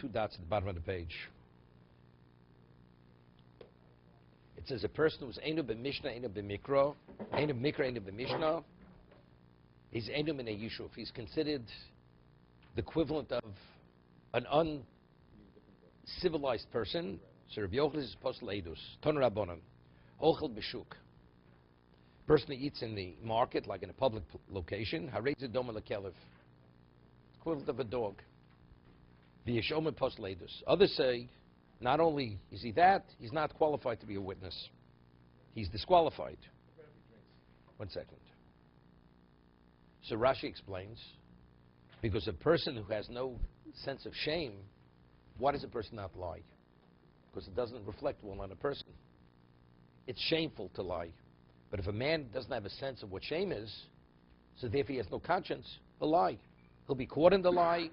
two dots at the bottom of the page. It says a person who's Einu b'Mishnah, Einu b'Mikra, Einu b'Mikra, Einu b'Mishnah, he's Einu min Yishuv. He's considered the equivalent of an uncivilized person. So Rabbi Yochanan is posel Eidus. Ton Rabbanan. Ochel b'Shuk. Person who eats in the market, like in a public location, Harei Zedoma lekelev. Equivalent of a dog. V'yeshomer posel Eidus. Others say, not only is he that, he's not qualified to be a witness. He's disqualified. 1 second. So Rashi explains, because a person who has no sense of shame, why does a person not lie? Because it doesn't reflect well on a person. It's shameful to lie. But if a man doesn't have a sense of what shame is, so therefore he has no conscience, he'll lie. He'll be caught in the lie.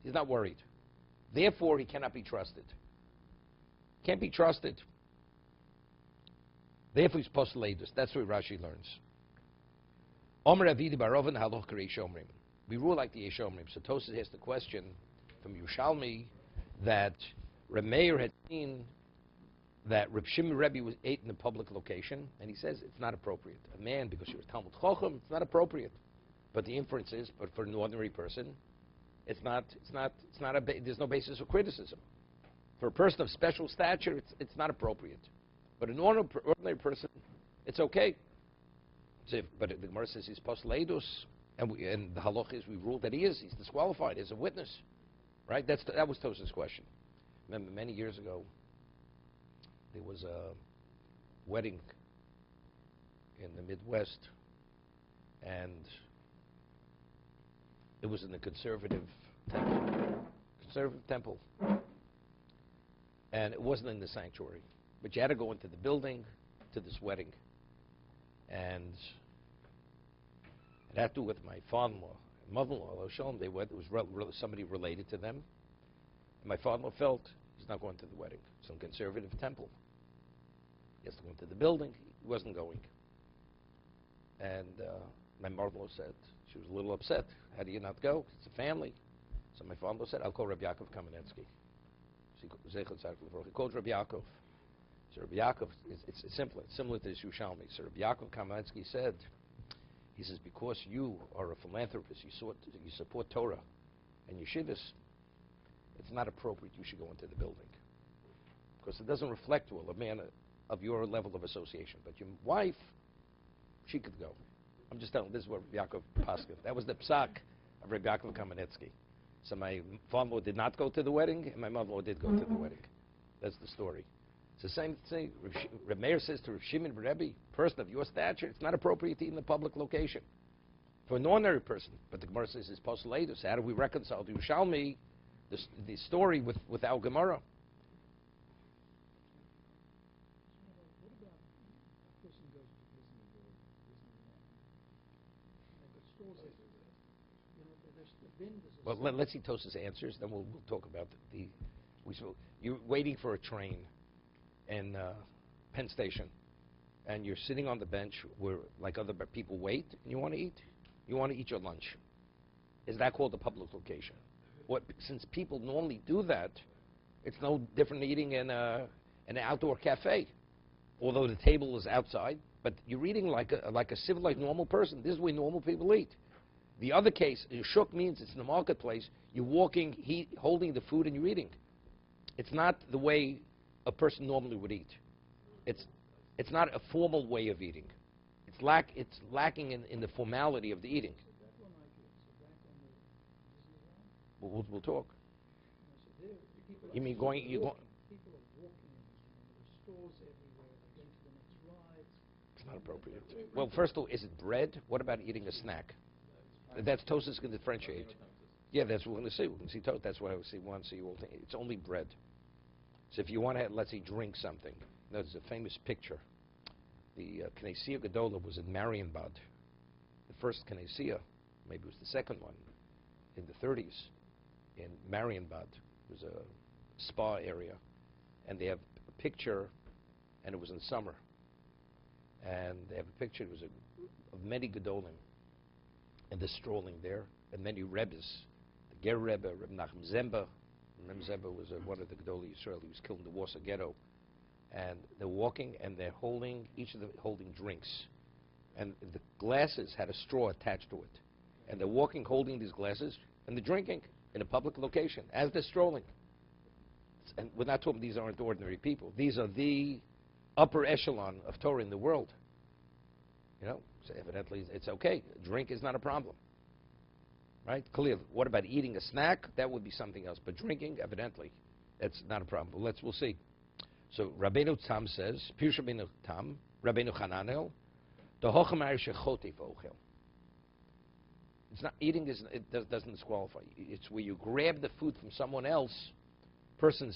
He's not worried. Therefore, he cannot be trusted. Can't be trusted. Therefore, he's postulatus. That's what Rashi learns. Omer Avidi Barovan Haloch Reish Omrim. We rule like the Reish Omrim. So Tosas asked the question from Yerushalmi that Reb Meir had seen that Reb Shimon Rebbe was ate in a public location, and he says it's not appropriate. A man, because he was Talmud Chochem, it's not appropriate. But the inference is, but for an ordinary person, there's no basis for criticism. For a person of special stature, it's not appropriate. But an ordinary person, it's okay. So but the Gemara says he's postulatus, and the halach is we ruled that he's disqualified as a witness, right? That was Tos's question. Remember, many years ago, there was a wedding in the Midwest, and it was in the conservative temple. And it wasn't in the sanctuary. But you had to go into the building to this wedding. And it had to do with my father-in-law. Mother-in-law, it was somebody related to them. And my father-in-law felt he's not going to the wedding. It's some conservative temple. He has to go into the building. He wasn't going. And my mother-in-law said, she was a little upset. How do you not go? It's a family. So my father-in-law said, I'll call Rabbi Kalatsky. He called Rabbi Yaakov. So Rabbi Yaakov, it's simple. It's similar to Yerushalmi. So Rabbi Yaakov Kalatsky said, he says, because you are a philanthropist, you support Torah and yeshivas, it's not appropriate you should go into the building. Because it doesn't reflect well a man of your level of association. But your wife, she could go. I'm just telling, this is what Rabbi Yaakov Paskin. That was the psak of Rabbi Yaakov Kalatsky. So my father-in-law did not go to the wedding, and my mother-in-law did go to the wedding. That's the story. It's the same thing. Reb Meir says to Reb Shimon Rebbe, person of your stature, it's not appropriate to eat in a public location. For an ordinary person. But the Gemara says it's postulatus. How do we reconcile to Yerushalmi the story with our Gemara? Well, let's see Tos's answers, then we'll talk about you're waiting for a train in Penn Station, and you're sitting on the bench where, like other people wait, and you want to eat. You want to eat your lunch. Is that called a public location? Since people normally do that, it's no different than eating in an outdoor cafe, although the table is outside, but you're eating like a civilized, normal person. This is the way normal people eat. The other case, shuk means it's in the marketplace. You're walking, holding the food, and you're eating. It's not the way a person normally would eat. It's not a formal way of eating. It's lacking in the formality of the eating. We'll talk. You mean going? People are walking. There's stores everywhere. They go to the next ride. It's not appropriate. Well, first of all, is it bread? What about eating a snack? That's Tosas can differentiate. Yeah, that's what we're going to see. We're going to see Tosas. That's why I see one. So you will think it's only bread. So if you want to, let's say, drink something. There's a famous picture. The Knessia Gedola was in Marienbad. The first Knessia, maybe it was the second one, in the 30s, in Marienbad. It was a spa area, and they have a picture, and it was in summer. And they have a picture. It was of many Gedolim. And they're strolling there, and many Rebbes, the Ger Rebbe, Reb Nachum Zemba, Mem Zeba was one of the Gedolei Yisrael. He was killed in the Warsaw Ghetto. And they're walking, and they're holding, each of them holding drinks. And the glasses had a straw attached to it. And they're walking, holding these glasses, and they're drinking in a public location as they're strolling. And we're not talking, these aren't ordinary people. These are the upper echelon of Torah in the world. You know, so evidently it's okay. Drink is not a problem. Right? Clearly. What about eating a snack? That would be something else. But drinking, evidently, that's not a problem. But we'll see. So Rabbeinu Tam says, Pirush Rabbeinu Tam, Rabbeinu Hananel, the Hochamar Shechotif Ochel. It's not eating. Doesn't disqualify. It's where you grab the food from someone else. Person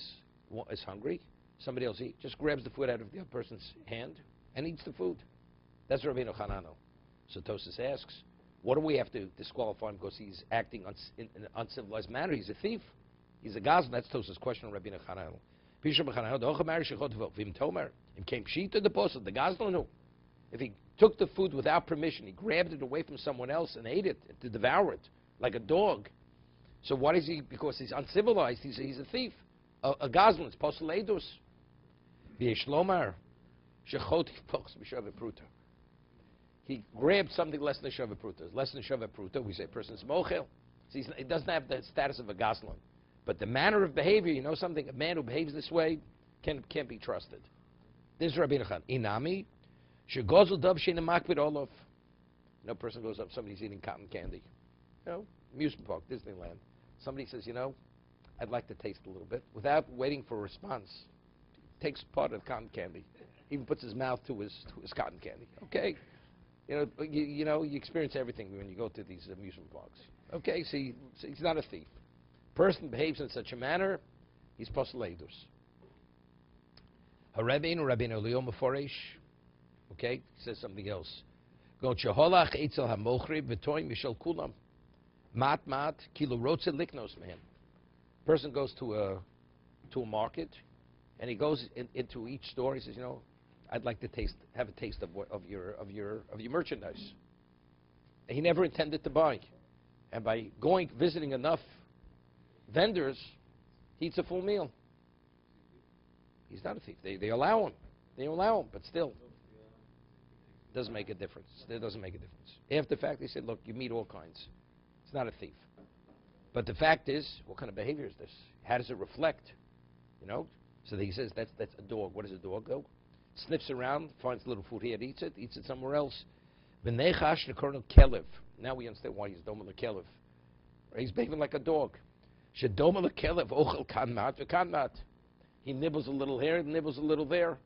is hungry. Somebody else just grabs the food out of the other person's hand and eats the food. That's Rabbeinu Hananel. So Tosas asks, what do we have to disqualify him because he's acting in an uncivilized manner? He's a thief. He's a gazlan. That's Tosas' question on Rabbeinu Hananel. The gazlan who, if he took the food without permission, he grabbed it away from someone else and ate it to devour it like a dog. So what is he? Because he's uncivilized. He's a thief. A gazlan. It's posel edus. V'yeshlomar shechot b'shaveh pruta. He grabbed something less than a shaveh pruta. Less than a shaveh pruta, we say a person is mochel. So it doesn't have the status of a gazlan. But the manner of behavior, you know something, a man who behaves this way can't be trusted. This is Rabbi Nachman. Inami, shegozel dov sheina makbid olav. No person goes up, somebody's eating cotton candy. You know, amusement park, Disneyland. Somebody says, you know, I'd like to taste a little bit. Without waiting for a response, takes part of the cotton candy. Even puts his mouth to his cotton candy. Okay. You know, you experience everything when you go to these amusement parks. Okay, so he's not a thief. Person behaves in such a manner, he's posel edus. Rabbeinu Leo Meforesh, okay, says something else. Go sheholach etzel hamochri v'toim yishal kulam mat kilo rotze liknos mehem. Person goes to a market, and he goes into each store. He says, you know, I'd like to have a taste of your merchandise. And he never intended to buy, and by visiting enough vendors, he eats a full meal. He's not a thief. They allow him. They allow him, but still, doesn't make a difference. It doesn't make a difference. After the fact, they said, look, you meet all kinds. It's not a thief. But the fact is, what kind of behavior is this? How does it reflect? You know? So he says, that's a dog. What does a dog go? Sniffs around, finds a little food here, eats it somewhere else. V'nechash nekorno kelev. Now we understand why he's doma lekelev. He's behaving like a dog. Shedoma lekelev ochel kanmat v'kanmat. He nibbles a little here, nibbles a little there.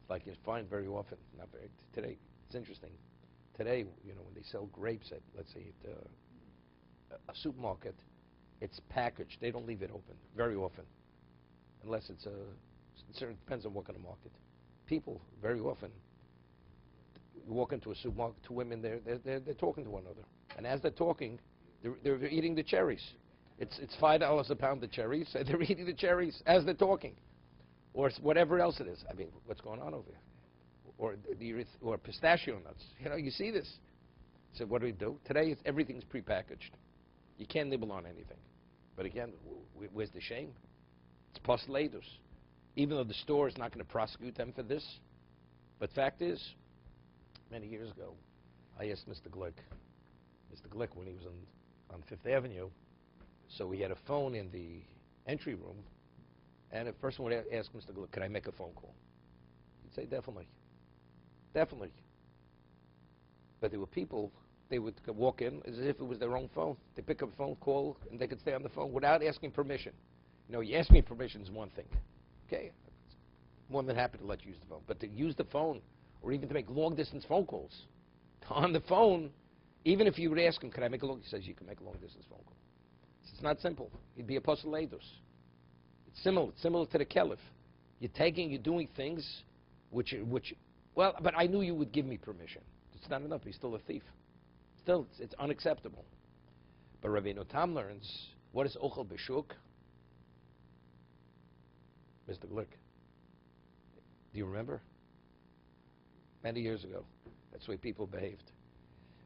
It's like you find very often. Not very today. It's interesting. Today, you know, when they sell grapes at, let's say, at a supermarket, it's packaged. They don't leave it open very often, unless it depends on what kind of market. People very often walk into a supermarket. Two women, they're talking to one another, and as they're talking, they're eating the cherries. It's $5 a pound of cherries, and they're eating the cherries as they're talking, or whatever else it is. I mean, what's going on over here? Or pistachio nuts. You know, you see this. So what do we do? Today, everything's prepackaged. You can't nibble on anything. But again, where's the shame? It's posel edus. Even though the store is not going to prosecute them for this. But fact is, many years ago, I asked Mr. Glick, when he was on Fifth Avenue, so we had a phone in the entry room, and a person would ask Mr. Glick, can I make a phone call? He'd say, definitely. Definitely. But there were people, they would walk in as if it was their own phone. They pick up a phone call, and they could stay on the phone without asking permission. You know, you ask me permission is one thing. Okay? More than happy to let you use the phone. But to use the phone, or even to make long-distance phone calls, on the phone, even if you would ask him, can I make a long, he says you can make a long-distance phone call. It's not simple. He'd be a posel edus. It's similar to the kelef. You're doing things which, well, but I knew you would give me permission. It's not enough. He's still a thief. Still, it's unacceptable. But Rabbeinu Tam learns, what is ochel b'shuk? Mr. Glick, do you remember? Many years ago. That's the way people behaved.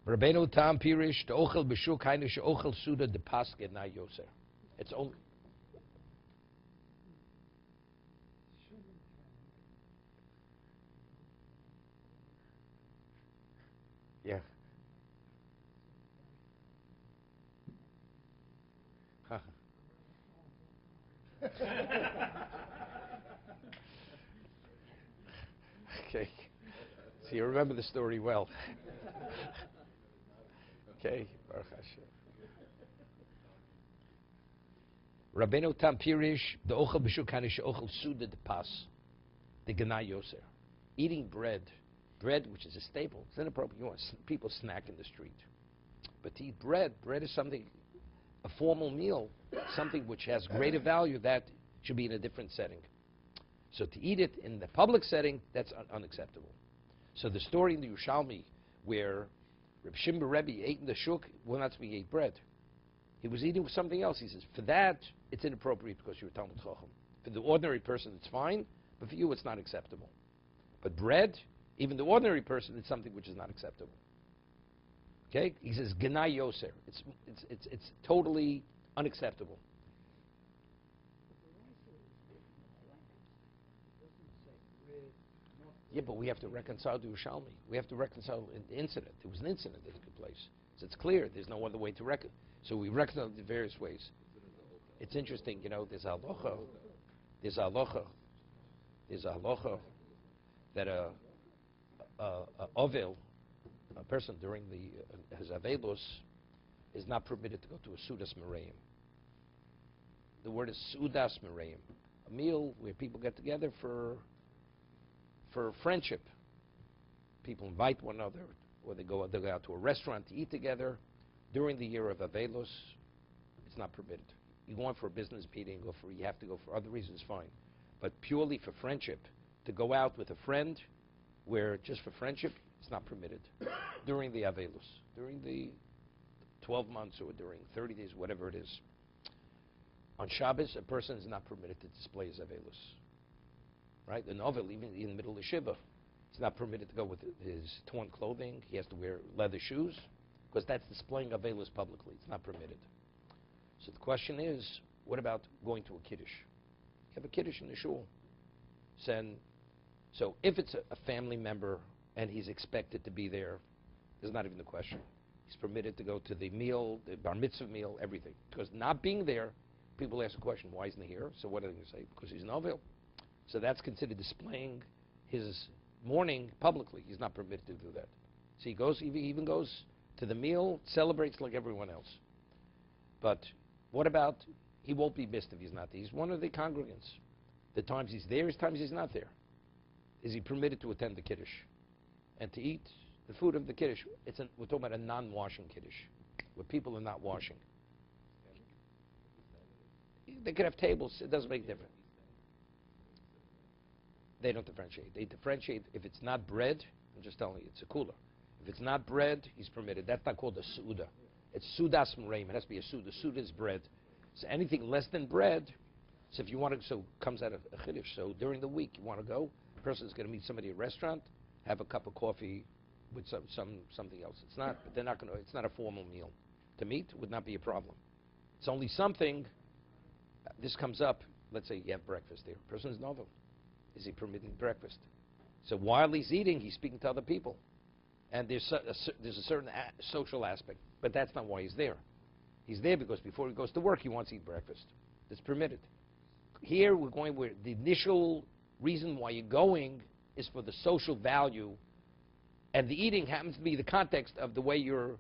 Rabbeinu Tam pirish, the ochel b'shuk, hainu she'ochel suda de paske na yoser. It's only, Okay. So you remember the story well. Okay. Baruch Hashem. Rabbeinu Tam Pirish, the ochel b'shukani she'ochel suda de pas, the gana yoser. Eating bread, which is a staple, it's inappropriate. You want people snack in the street. But to eat bread is something, a formal meal, something which has greater value, that should be in a different setting. So to eat it in the public setting, that's unacceptable. So the story in the Yerushalmi where Reb Shimba Rebbe ate in the shuk, well, that's when he ate bread. He was eating with something else. He says, for that, it's inappropriate because you're a Talmud Chacham. For the ordinary person, it's fine, but for you, it's not acceptable. But bread, even the ordinary person, it's something which is not acceptable. Okay? He says, Gena Yoser. It's totally unacceptable. Yeah, but we have to reconcile to Yerushalmi. We have to reconcile an incident. There was an incident that took place. So it's clear. There's no other way to reconcile. So we reconcile it in various ways. It's interesting, there's a halacha that a ovel, a person during his avelos, is not permitted to go to a sudas mereim. The word is sudas mereim, a meal where people get together for friendship. People invite one another, or they go out to a restaurant to eat together. During the year of avelos, it's not permitted. You go on for a business meeting, you have to go for other reasons, fine. But purely for friendship, to go out with a friend, where just for friendship, it's not permitted. During the avelos, during the 12 months or during 30 days, whatever it is. On Shabbos, a person is not permitted to display his avelos. Right? The novel, even in the middle of Shiva, he's not permitted to go with his torn clothing. He has to wear leather shoes, because that's displaying avelos publicly. It's not permitted. So the question is, what about going to a kiddush? You have a kiddush in the shul. So if it's a family member and he's expected to be there, there's not even the question. He's permitted to go to the meal, the bar mitzvah meal, everything. Because not being there, people ask the question, why isn't he here? So what are they going to say? Because he's an avil. So that's considered displaying his mourning publicly. He's not permitted to do that. So he even goes to the meal, celebrates like everyone else. But what about, he won't be missed if he's not there. He's one of the congregants. The times he's there, the times he's not there. Is he permitted to attend the kiddush and to eat the food of the kiddush? We're talking about a non-washing kiddush, where people are not washing. They could have tables. It doesn't make a difference. They don't differentiate. They differentiate if it's not bread. I'm just telling you, it's a cooler. If it's not bread, he's permitted. That's not called a suda. It's sudas mereim. It has to be a suda. Suda is bread. So anything less than bread. So if you want to, so it comes out of a chiddush. So during the week, you want to go. A person's going to meet somebody at a restaurant, have a cup of coffee with something else. It's not. But they're not going to. It's not a formal meal. To meet would not be a problem. It's only something. This comes up. Let's say you have breakfast there. Person's novel. Is he permitting breakfast? So while he's eating, he's speaking to other people. And there's a certain social aspect. But that's not why he's there. He's there because before he goes to work, he wants to eat breakfast. It's permitted. Here, we're going where the initial reason why you're going is for the social value. And the eating happens to be the context of the way you're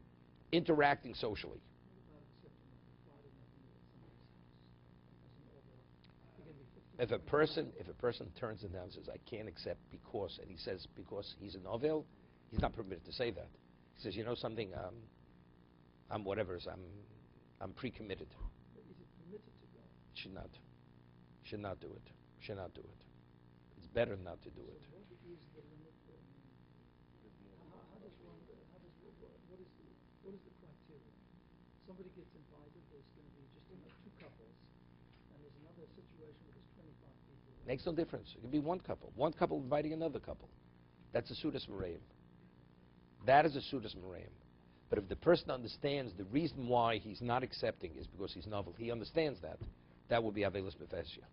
interacting socially. If a person turns it down and says, I can't accept because, and he says because he's an ovel, he's not permitted to say that. He says, you know something, I'm whatever, I'm pre-committed. Is it permitted to go? Should not do it. Should not do it. It's better not to do it. So what is the limit? What is the criteria? Somebody gets invited, there's going to be just two couples, and there's another situation where there's 25 people. Makes no difference. It could be one couple. One couple inviting another couple. That's a sudas mereim. That is a sudas mereim. But if the person understands the reason why he's not accepting is because he's novel, he understands that would be avelis befesia.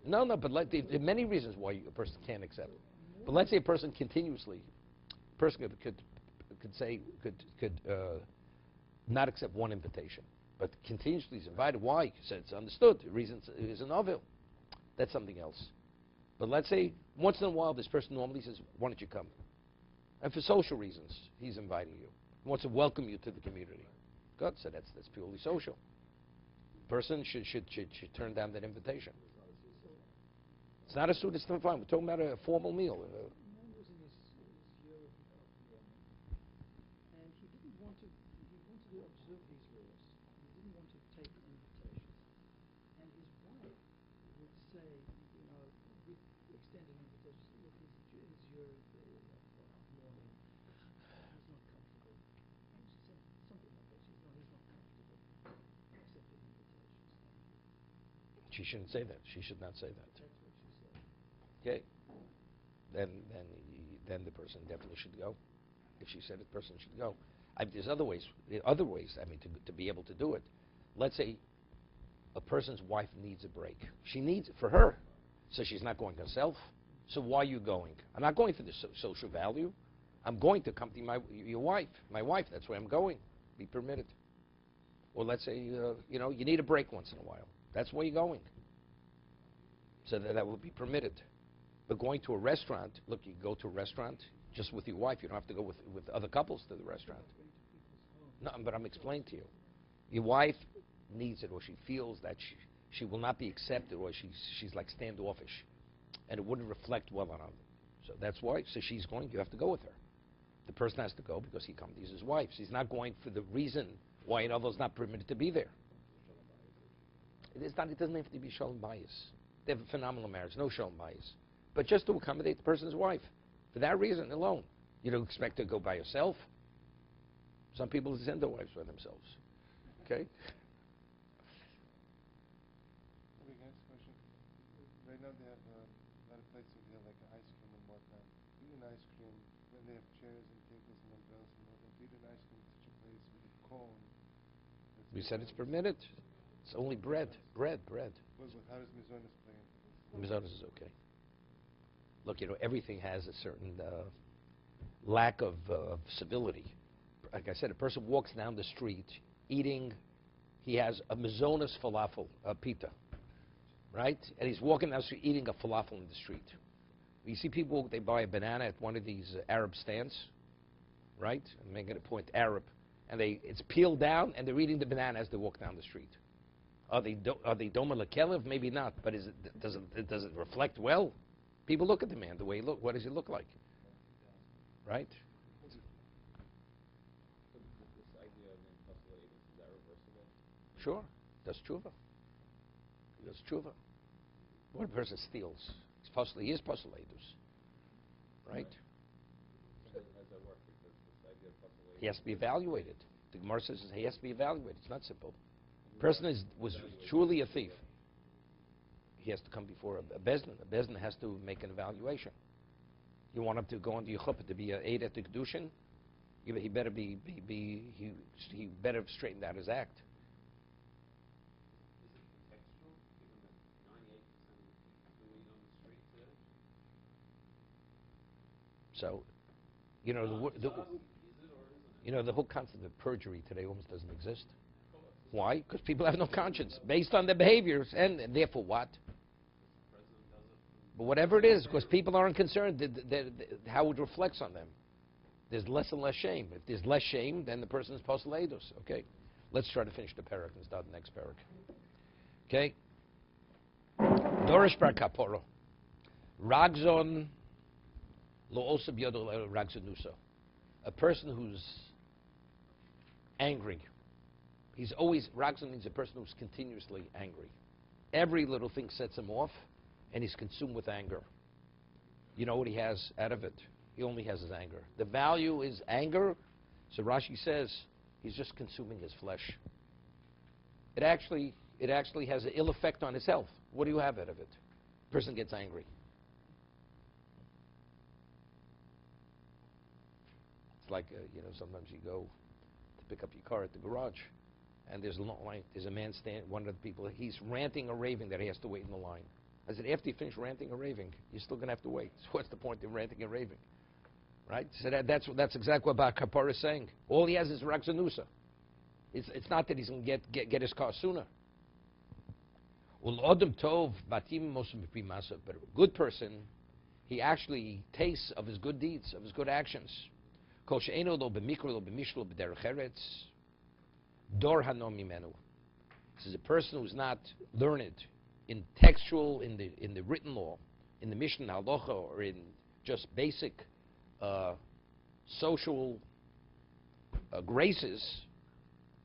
No, but there are many reasons why a person can't accept. But let's say a person continuously, could not accept one invitation. But continuously he's invited. Why? He said it's understood. The reason is an ovil. That's something else. But let's say once in a while this person normally says, why don't you come? And for social reasons, he's inviting you. He wants to welcome you to the community. Good, so that's purely social. Person should turn down that invitation. It's not a suit, it's not fine. We're talking about a formal meal. Man was in his year of warming, and he wanted to observe these rules. He didn't want to take invitations. And his wife would say, we'd extend an invitation. Look, his year of mourning. He's not comfortable. And she said something like that. He's not comfortable accepting invitations. She shouldn't say that. She should not say that. That's what she said. Okay. Then the person definitely should go. If she said it, the person should go. There's other ways. To be able to do it. Let's say a person's wife needs a break. She needs it for her, so she's not going herself. So why are you going? I'm not going for the social value. I'm going to accompany your wife. My wife. That's where I'm going. Be permitted. Or let's say you need a break once in a while. That's where you're going. So that will be permitted. But going to a restaurant, look, you go to a restaurant just with your wife. You don't have to go with other couples to the restaurant. No, but I'm explaining to you. Your wife needs it, or she feels that she will not be accepted, or she's like standoffish, and it wouldn't reflect well on her. So that's why. So she's going. You have to go with her. The person has to go because he accompanies his wife. He's not going for the reason why another is not permitted to be there. It doesn't have to be shalom bias. They have a phenomenal marriage, no shalom bias. But just to accommodate the person's wife. For that reason alone. You don't expect her to go by herself. Some people send their wives by themselves. Okay? Okay, next question. Right now they have a lot of places where they have like ice cream and whatnot. Eating ice cream, when they have chairs and tables and umbrellas and whatnot, eating ice cream in such a place with a cone. We said it's permitted. It's only bread. Bread. Well, how does Mizonis play into this? Mizonos is okay. Look, everything has a certain lack of civility. Like I said, a person walks down the street eating, he has a Mizonos falafel, pita, right? And he's walking down the street eating a falafel in the street. You see people, they buy a banana at one of these Arab stands, right? I'm making a point, Arab. And it's peeled down, and they're eating the banana as they walk down the street. Are they Doma Lekelev? Maybe not, but does it reflect well? People look at the man, the way he look. What does he look like? Right? This idea of impossible, is that reversible? Sure. Does tshuva. What a person steals. He is posuladus. Right? How does that work? Because this idea of possible He has to be evaluated. The Gemara says he has to be evaluated. It's not simple. Person was truly a thief. He has to come before a bezdin. A bezdin has to make an evaluation. You want him to go into your chuppah to be an aid at the kiddushin? He better he better straighten out his act. Is it contextual, given that 98% of the people who eat on the street today? So, Is it or isn't it? the whole concept of perjury today almost doesn't exist. Why? Because people have no conscience based on their behaviors, and therefore what? But whatever it is, because people aren't concerned how it reflects on them. There's less and less shame. If there's less shame, then the person is posuleidos. Okay? Let's try to finish the parak and start the next parak. Okay? Dorish bar kaporo. Ragzon lo osa b'yodo ragzonuso. A person who's angry. He's always, Ragzon means a person who's continuously angry. Every little thing sets him off, and he's consumed with anger. You know what he has out of it? He only has his anger. The value is anger, so Rashi says he's just consuming his flesh. It actually has an ill effect on his health. What do you have out of it? The person gets angry. It's like, sometimes you go to pick up your car at the garage, and there's a long line. There's a man one of the people, he's ranting or raving that he has to wait in the line. I said, after you finish ranting or raving, you're still going to have to wait. So what's the point of ranting and raving? Right? So that's exactly what Bar Kapara is saying. All he has is Ragzanusa. It's not that he's going to get his car sooner. Ul'odem tov batim mosum b'pi masav. But a good person, he actually tastes of his good deeds, of his good actions. Kol she'eno lo b'mikro lo b'mishlo b'derech eretz dor hanom mimenu. This is a person who's not learned in textual, in the written law, in the Mishnah halacha, or in just basic social graces.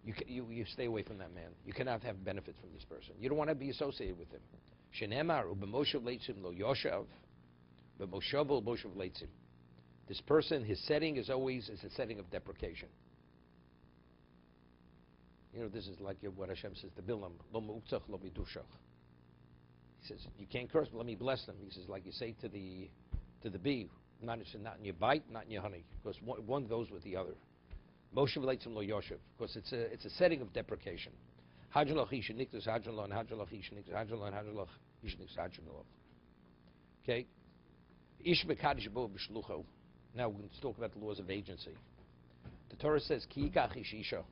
You stay away from that man. You cannot have benefits from this person. You don't want to be associated with him. Shenemar u'b'moshav leitzim lo yoshav, b'moshav u'b'moshav leitzim. This person, his setting is always a setting of deprecation. You know, this is like what Hashem says to Bilam, lo mu'utzach lo midushach. He says, you can't curse, but let me bless them. He says, like you say to the bee, not in your bite, not in your honey, because one goes with the other. Moshe v'leitzim lo yoshev, because it's a setting of deprecation. Hajjalach isha niktas hajjalach, and hajjalach isha niktas hajjalach, and hajjalach isha niktas hajjalach. Okay? Ish mekadish bo b'shlucho. Now we're going to talk about the laws of agency. The Torah says, ki yikach ish isha.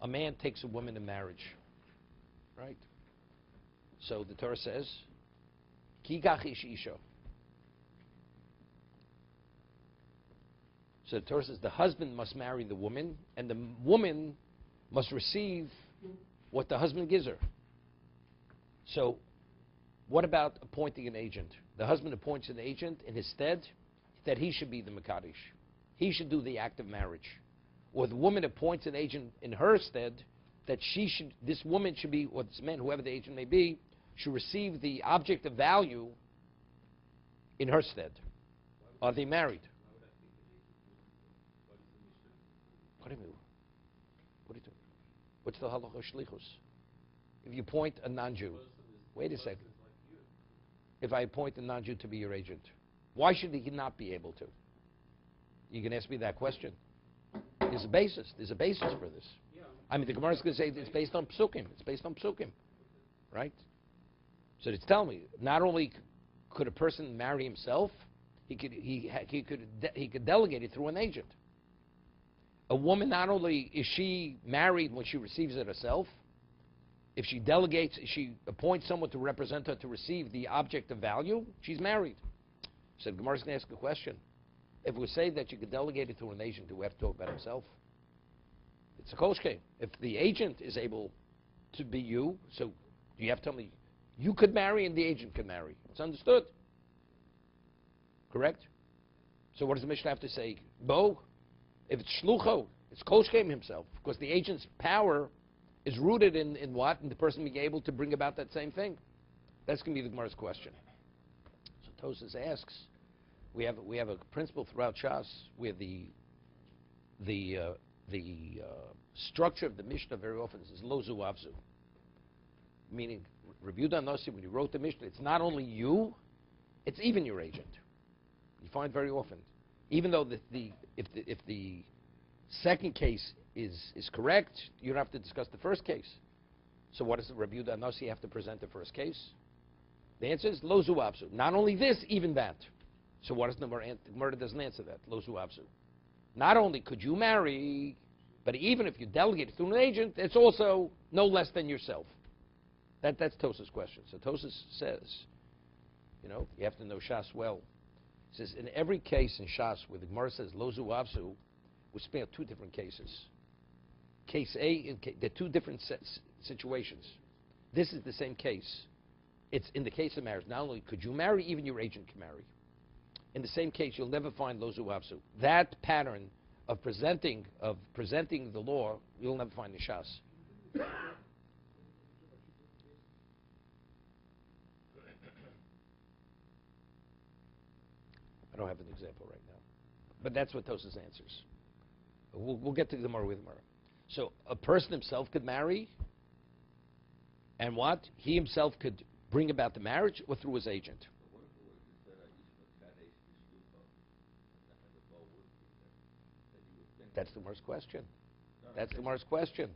A man takes a woman in marriage. Right? So the Torah says, ki yikach ish isha. So the Torah says the husband must marry the woman, and the woman must receive what the husband gives her. So what about appointing an agent? The husband appoints an agent in his stead that he should be the Makadish. He should do the act of marriage. Or the woman appoints an agent in her stead that this woman should be, or this man, whoever the agent may be, should receive the object of value in her stead. Are they married? What do you mean? What are you doing? What's the halacha of shlichus? If you appoint a non-Jew, wait a second. If I appoint a non-Jew to be your agent, why should he not be able to? You can ask me that question. There's a basis. There's a basis for this. I mean, the Gemara is going to say it's based on psukim. It's based on psukim, right? So it's telling me not only could a person marry himself, he could delegate it through an agent. A woman, not only is she married when she receives it herself, if she delegates, she appoints someone to represent her to receive the object of value, she's married. So the Gemara is going to ask a question. If we say that you could delegate it to an agent who have to talk about himself, it's a koshke. If the agent is able to be you, so you have to tell me you could marry and the agent could marry. It's understood. Correct? So what does the Mishnah have to say? Bo? If it's shlucho, it's koshkem himself, because the agent's power is rooted in what? In the person being able to bring about that same thing. That's going to be the Gemara's question. So Tosas asks, we have a principle throughout Shas where the structure of the Mishnah very often is lo zu avzu, meaning Rabbi Yehuda Nasi, when he wrote the Mishnah, it's not only you, it's even your agent. You find very often, even though if the second case is correct, you don't have to discuss the first case. So what does Rabbi Yehuda Nasi have to present the first case? The answer is lo zu avzu. Not only this, even that. So what does the Gemara doesn't answer that? Lo zu avzu. Not only could you marry, but even if you delegate it through an agent, it's also no less than yourself. That's Tosas' question. So Tosas says, you have to know Shas well. He says, in every case in Shas where the Gemara says lo zu avzu, we spare two different cases. Case A, they're two different situations. This is the same case. It's in the case of marriage. Not only could you marry, even your agent can marry. In the same case, you'll never find lo zu avzu. That pattern of presenting the law, you'll never find in Shas. I don't have an example right now, but that's what Tosas answers. We'll get to the Gemara with Gemara. So a person himself could marry, and what? He himself could bring about the marriage, or through his agent. That's the Gemara's question. That's the Gemara's question.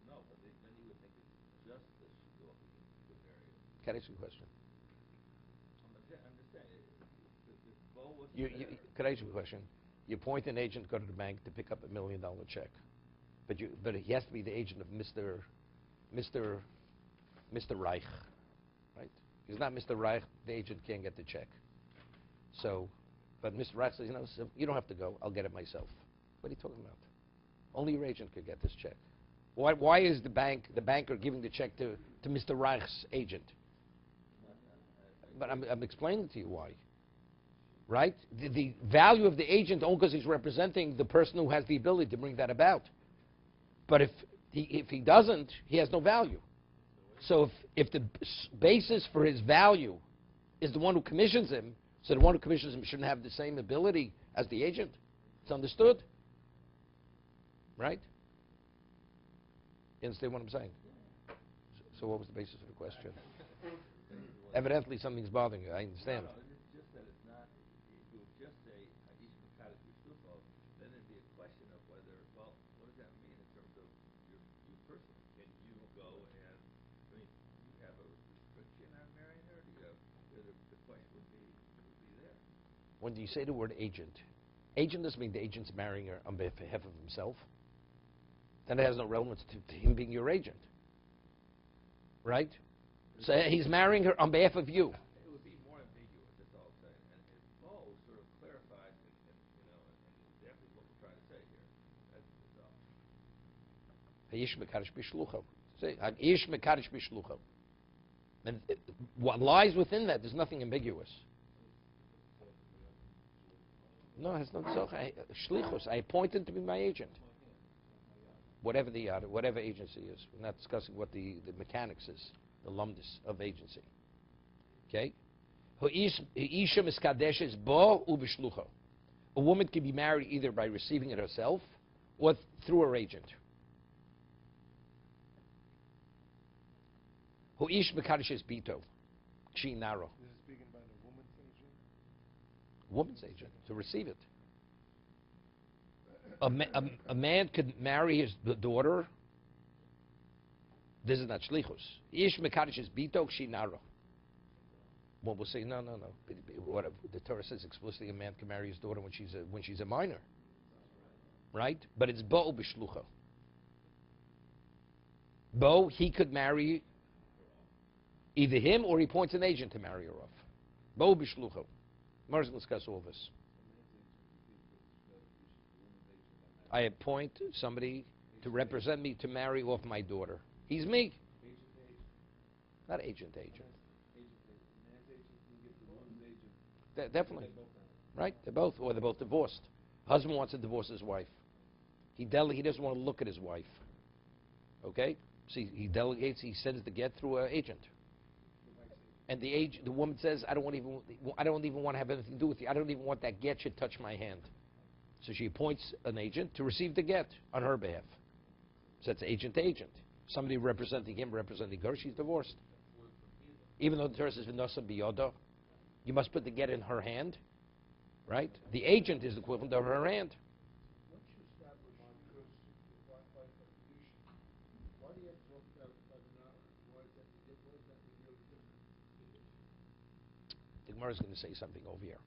No, but then you would think it's just the shidduch in the area. Can I ask you a question? I understand. Could I ask you a question? You appoint an agent, go to the bank to pick up $1 million check. But he has to be the agent of Mr. Reich, right? He's not Mr. Reich. The agent can't get the check. So, but Mr. Reich says, so you don't have to go. I'll get it myself. What are you talking about? Only your agent could get this check. Why is the banker giving the check to Mr. Reich's agent? But I'm explaining to you why. Right? The value of the agent only because he's representing the person who has the ability to bring that about. But if he doesn't, he has no value. So if the basis for his value is the one who commissions him, so the one who commissions him shouldn't have the same ability as the agent. It's understood? Right? You understand what I'm saying? So what was the basis of the question? Evidently something's bothering you. I understand. No, it's just that it's not, if you would just say, Ha'ish Mekadosh B'Shlucho, then it'd be a question of whether, well, what does that mean in terms of your person? Can you go and, I mean, you have a restriction on marrying her? Do you have, the question would be there. When you say the word agent, agent doesn't mean the agent's marrying her on behalf of himself. Then it has no relevance to him being your agent. Right? So he's marrying her on behalf of you. It would be more ambiguous, that's all I'm saying. And Bo sort of clarifies and exactly what we're trying to say here. That's all. Ha'ish Mekadosh B'Shlucho. Say, Ha'ish Mekadosh B'Shlucho. And what lies within that, there's nothing ambiguous. No, it has no tzorch. Shlichus. I appointed to be my agent. Whatever agency is. We're not discussing what the mechanics is, the lumdus of agency. Okay? Ha'isha miskadeshes bo u'b'shlucho. A woman can be married either by receiving it herself or through her agent. Ha'ish mekadeshes bito. Kshi naro. This is speaking about a woman's agent? Woman's agent, to receive it. A man could marry his daughter. This is not shlichus. Ish mekadosh bito kshinaro. One will say, no. What the Torah says explicitly, a man can marry his daughter when she's a minor, right? But it's bo b'shlucha. Bo, he could marry either him or he appoints an agent to marry her off. Bo b'shlucha. Mars will discuss all this. I appoint somebody to represent me to marry off my daughter. He's me. Not agent. Definitely. Right? They're both divorced. Husband wants to divorce his wife. He doesn't want to look at his wife. Okay? See, he delegates, he sends the get through an agent. And the woman says, I don't even want to have anything to do with you. I don't even want that get should touch my hand. So she appoints an agent to receive the get on her behalf. So that's agent to agent. Somebody representing him, representing her, she's divorced. Even though the Torah says, V'nosa biyodo, you must put the get in her hand, right? The agent is the equivalent of her hand. Once you establish by kiddushin, why do you have to talk about now? Why is that really different? The Gemara is going to say something over here.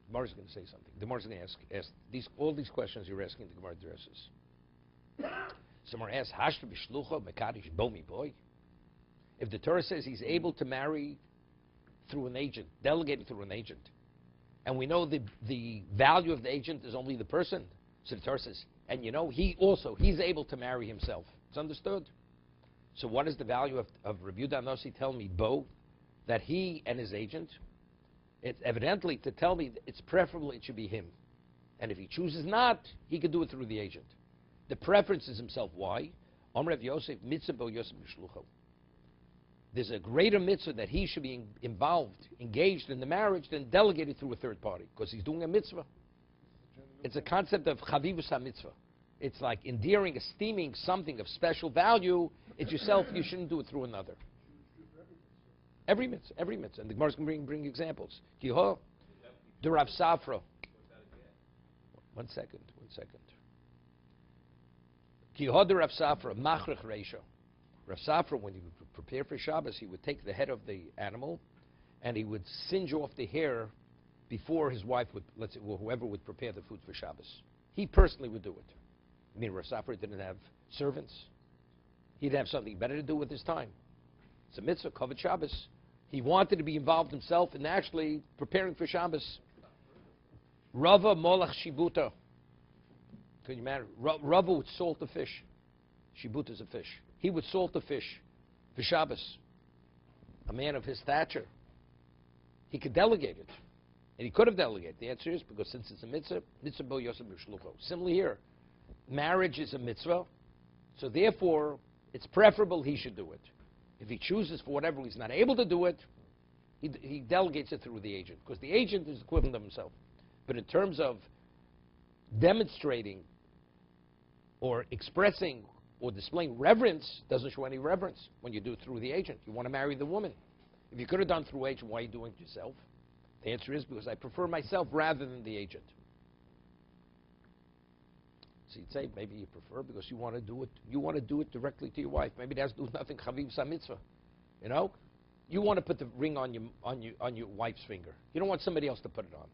The Gemara is going to say something. The Gemara is going to ask all these questions you're asking. The Gemara addresses. So Gemara asks, "Hashta b'shlucha mekadish bomi boy." If the Torah says he's able to marry through an agent, delegated through an agent, and we know the value of the agent is only the person, so the Torah says, and he's able to marry himself. It's understood. So what is the value of Rabbi Yehuda Anosi telling me both that he and his agent? It's evidently to tell me it's preferable it should be him. And if he chooses not, he could do it through the agent. The preference is himself. Why? Amr Yosef mitzvah bo Yosef b'shlucho. There's a greater mitzvah that he should be involved, engaged in the marriage than delegated through a third party, because he's doing a mitzvah. It's a concept of chavivus ha-mitzvah. It's like endearing, esteeming something of special value. It's yourself, you shouldn't do it through another. Every mitzvah. And the Gemara can bring examples. Kiho, the Rav Safra. One second. Kiho the Rav Safra, machrech reisha. Rav Safra, when he would prepare for Shabbos, he would take the head of the animal and he would singe off the hair before his wife would, let's say, or whoever would prepare the food for Shabbos. He personally would do it. I mean, Rasafar didn't have servants. He'd have something better to do with his time. It's a mitzvah, Kavod Shabbos. He wanted to be involved himself in actually preparing for Shabbos. Rava Molach Shibuta. Can you imagine? Rava would salt the fish. Shibuta is a fish. He would salt the fish for Shabbos. A man of his stature. He could delegate it. And he could have delegated. The answer is because since it's a mitzvah, mitzvah bo yosef b'shlucho. Similarly here, marriage is a mitzvah, so therefore it's preferable he should do it. If he chooses for whatever he's not able to do it, he delegates it through the agent, because the agent is equivalent of himself. But in terms of demonstrating or expressing or displaying reverence, doesn't show any reverence when you do it through the agent. You want to marry the woman. If you could have done through agent, why are you doing it yourself? The answer is because I prefer myself rather than the agent. So you'd say maybe you prefer because you want to do it. You want to do it directly to your wife. Maybe that's do nothing. Chaviv sa mitzvah. You know, you want to put the ring on your wife's finger. You don't want somebody else to put it on,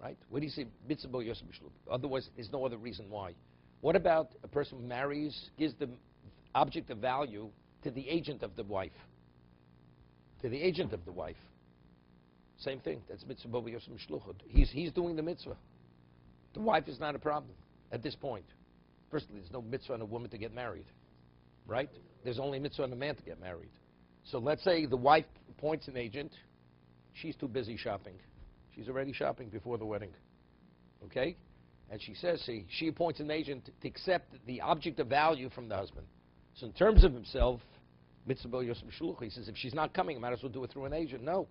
right? What do you say? Mitzvah bo yosef b'shluch. Otherwise, there's no other reason why. What about a person who marries, gives the object of value to the agent of the wife? To the agent of the wife. Same thing. That's mitzvah bo yosef b'shluch. He's doing the mitzvah. The wife is not a problem at this point. Firstly, there's no mitzvah on a woman to get married, right? There's only mitzvah on a man to get married. So let's say the wife appoints an agent. She's too busy shopping. She's already shopping before the wedding, okay? And she says, she appoints an agent to accept the object of value from the husband. So in terms of himself, mitzvah bo yosef b'shluch, he says, if she's not coming, I might as well do it through an agent. No.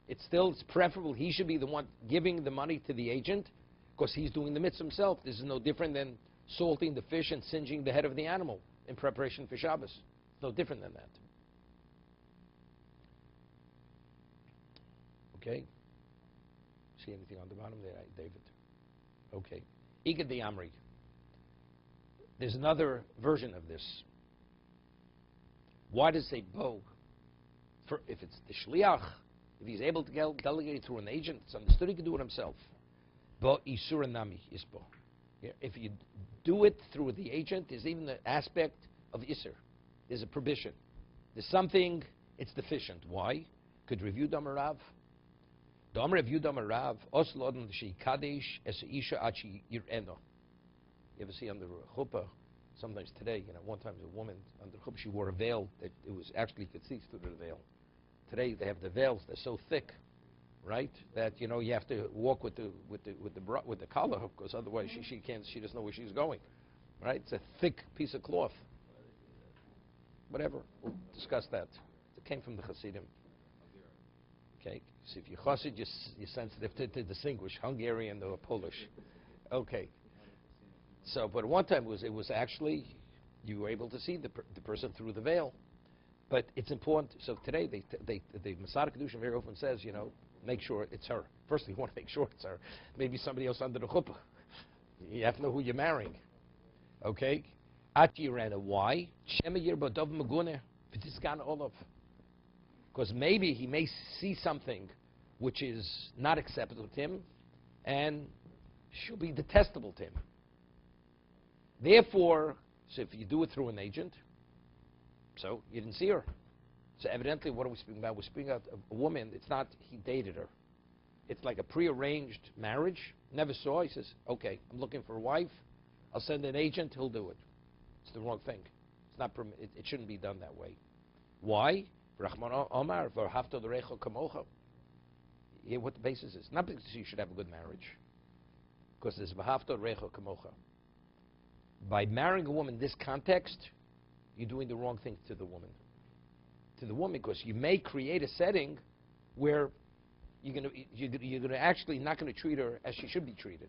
It's preferable he should be the one giving the money to the agent because he's doing the mitzvah himself. This is no different than salting the fish and singeing the head of the animal in preparation for Shabbos. It's no different than that. Okay? See anything on the bottom there, David? Okay. Igad the Amri. There's another version of this. Why does it say bo? If it's the shliach, if he's able to delegate it through an agent, it's understood he can do it himself. Bo isura nami is bo. If you do it through the agent, there's even the aspect of isur. There's a prohibition. There's something, it's deficient. Why? Could review Damarav. Damar review Damarav, oslodon she kadesh es isha achi yireno. You ever see under chuppah? Sometimes today, one time a woman under chuppah, she wore a veil that it was actually could see through the veil. Today they have the veils; they're so thick, right? That you have to walk with the collar, because otherwise she can't. She doesn't know where she's going, right? It's a thick piece of cloth. Whatever, we'll discuss that. It came from the Hasidim. Okay, so if you're Chassid, you're sensitive to distinguish Hungarian or Polish. Okay, so but one time it was actually you were able to see the person through the veil. But it's important. So today, the Masada Kiddushin very often says, make sure it's her. First, you want to make sure it's her. Maybe somebody else under the chuppah. You have to know who you're marrying. Okay? Ati Rana. Why? Shema Yirbadav Magune. V'tiskan Olav. Because maybe he may see something which is not acceptable to him, and she'll be detestable to him. Therefore, so if you do it through an agent, so you didn't see her. So evidently, what are we speaking about? We're speaking about a woman. It's not he dated her. It's like a prearranged marriage. Never saw. He says, okay, I'm looking for a wife. I'll send an agent. He'll do it. It's the wrong thing. It's not. It shouldn't be done that way. Why? Rahman Omar v'hafto l'recho kamocha. Hear what the basis is. Not because you should have a good marriage. Because there's v'hafto l'recho kamocha. By marrying a woman in this context, you're doing the wrong thing to the woman. To the woman, because you may create a setting where you're going to actually not going to treat her as she should be treated.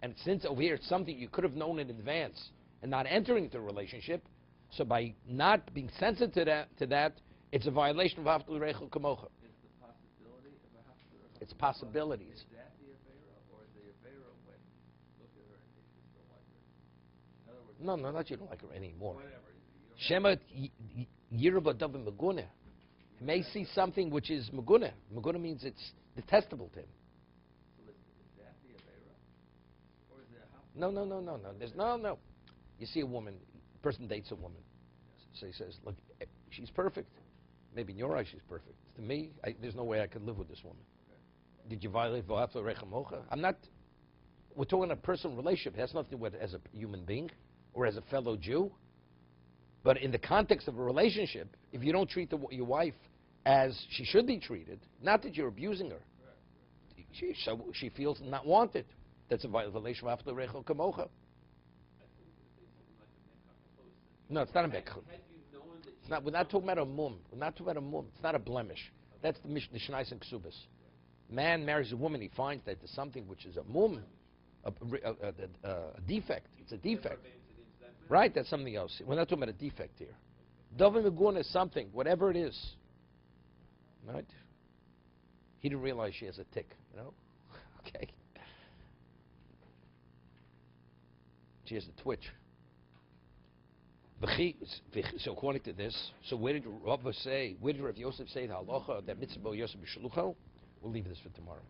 And since over here it's something you could have known in advance and not entering into a relationship, so by not being sensitive to that, it's a violation of Haftal Rechel Kamocha. Is the possibility of a Haftal? It's possibilities. Is that the Avera, or is the Avera when you look at her and think you still like her? In other words, No, not you don't like her anymore. Whatever. Shema Yiruba Davim Maguna. He may see something which is Maguna. Maguna means it's detestable to him. So is that the Avera? Or is it a Haftal? No. There's no. You see a woman, a person dates a woman. So he says, look, she's perfect. Maybe in your eyes she's perfect. To me, there's no way I could live with this woman. Did you violate V'ahavta L'recha Mocha? I'm not, we're talking a personal relationship. It has nothing to do with as a human being or as a fellow Jew. But in the context of a relationship, if you don't treat your wife as she should be treated, not that you're abusing her, she feels not wanted. That's a violation of V'ahavta L'recha Mocha. No, it's not a mekach. It's not. We're not talking about a mum. We're not talking about a mum. It's not a blemish. That's the Mishnais and Ksubas. Man marries a woman. He finds that there's something which is a mum, a defect. It's a defect, right? That's something else. We're not talking about a defect here. David Megun is something, whatever it is, right? He didn't realize she has a tick. Okay. She has a twitch. So according to this, so where did Rav say, where did Rav Yosef say the halacha that mitzvah Yosef b'shlucho? We'll leave this for tomorrow.